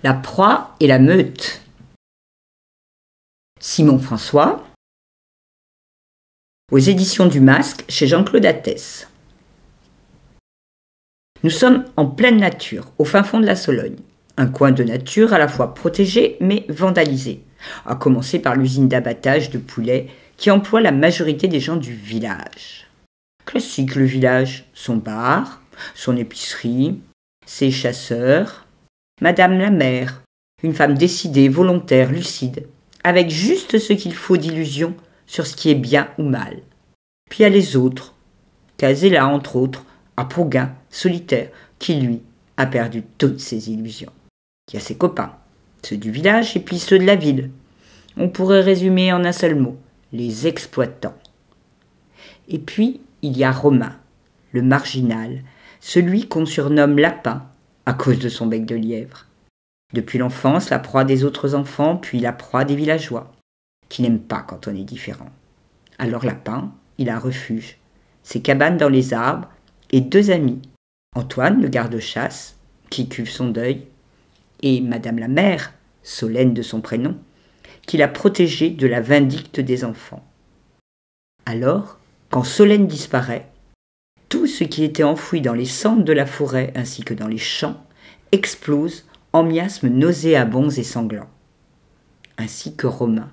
La proie et la meute. Simon François, aux éditions du Masque, chez Jean-Claude Attès. Nous sommes en pleine nature, au fin fond de la Sologne. Un coin de nature à la fois protégé mais vandalisé, à commencer par l'usine d'abattage de poulets qui emploie la majorité des gens du village. Classique le village, son bar, son épicerie, ses chasseurs, Madame la mère, une femme décidée, volontaire, lucide, avec juste ce qu'il faut d'illusion sur ce qui est bien ou mal. Puis il y a les autres, Casella entre autres, Apoguin, solitaire, qui lui a perdu toutes ses illusions. Il y a ses copains, ceux du village et puis ceux de la ville. On pourrait résumer en un seul mot, les exploitants. Et puis il y a Romain, le marginal, celui qu'on surnomme Lapin à cause de son bec de lièvre. Depuis l'enfance, la proie des autres enfants, puis la proie des villageois, qui n'aiment pas quand on est différent. Alors Lapin, il a un refuge, ses cabanes dans les arbres et deux amis, Antoine, le garde-chasse, qui cuve son deuil, et Madame la mère, Solène de son prénom, qui l'a protégé de la vindicte des enfants. Alors, quand Solène disparaît, tout ce qui était enfoui dans les cendres de la forêt ainsi que dans les champs explose en miasmes nauséabonds et sanglants. Ainsi que Romain,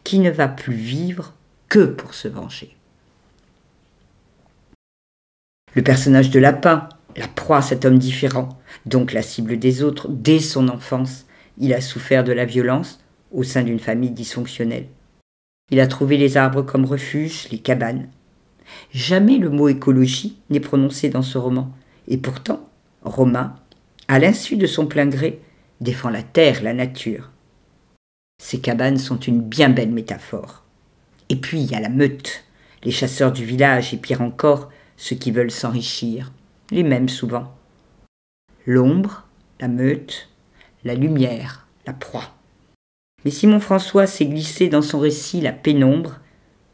qui ne va plus vivre que pour se venger. Le personnage de Lapin, la proie, cet homme différent, donc la cible des autres, dès son enfance, il a souffert de la violence au sein d'une famille dysfonctionnelle. Il a trouvé les arbres comme refuge, les cabanes. Jamais le mot écologie n'est prononcé dans ce roman, et pourtant, Romain, à l'insu de son plein gré, défend la terre, la nature. Ces cabanes sont une bien belle métaphore. Et puis il y a la meute, les chasseurs du village et pire encore, ceux qui veulent s'enrichir, les mêmes souvent. L'ombre, la meute, la lumière, la proie. Mais Simon François s'est glissé dans son récit la pénombre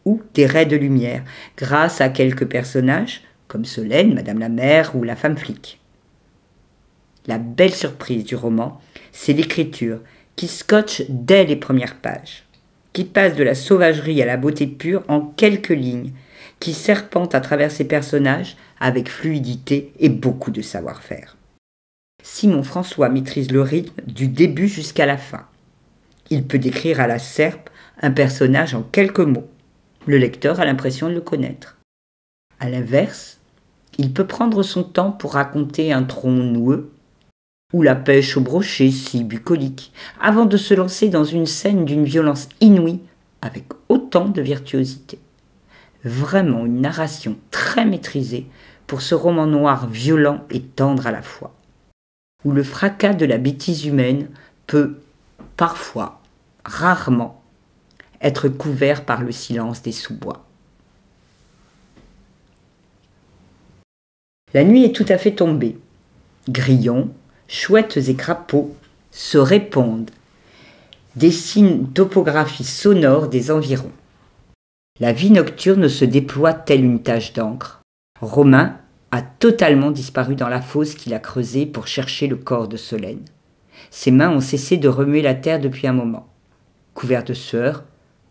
ou des raies de lumière, grâce à quelques personnages, comme Solène, Madame la mère ou la femme flic. La belle surprise du roman, c'est l'écriture qui scotche dès les premières pages, qui passe de la sauvagerie à la beauté pure en quelques lignes, qui serpente à travers ses personnages avec fluidité et beaucoup de savoir-faire. Simon François maîtrise le rythme du début jusqu'à la fin. Il peut décrire à la serpe un personnage en quelques mots. Le lecteur a l'impression de le connaître. À l'inverse, il peut prendre son temps pour raconter un tronc noueux ou la pêche au brochet si bucolique, avant de se lancer dans une scène d'une violence inouïe avec autant de virtuosité. Vraiment une narration très maîtrisée pour ce roman noir violent et tendre à la fois, où le fracas de la bêtise humaine peut, parfois, rarement, être couvert par le silence des sous-bois. La nuit est tout à fait tombée. Grillons, chouettes et crapauds se répondent, dessinent topographie sonore des environs. La vie nocturne se déploie telle une tache d'encre. Romain a totalement disparu dans la fosse qu'il a creusée pour chercher le corps de Solène. Ses mains ont cessé de remuer la terre depuis un moment. Couvert de sueur,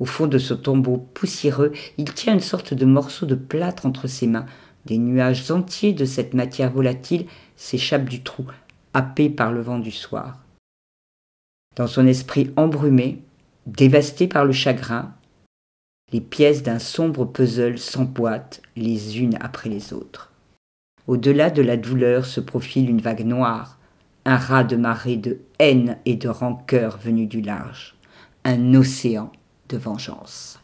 au fond de ce tombeau poussiéreux, il tient une sorte de morceau de plâtre entre ses mains. Des nuages entiers de cette matière volatile s'échappent du trou, happés par le vent du soir. Dans son esprit embrumé, dévasté par le chagrin, les pièces d'un sombre puzzle s'emboîtent les unes après les autres. Au-delà de la douleur se profile une vague noire, un raz de marée de haine et de rancœur venu du large, un océan de vengeance.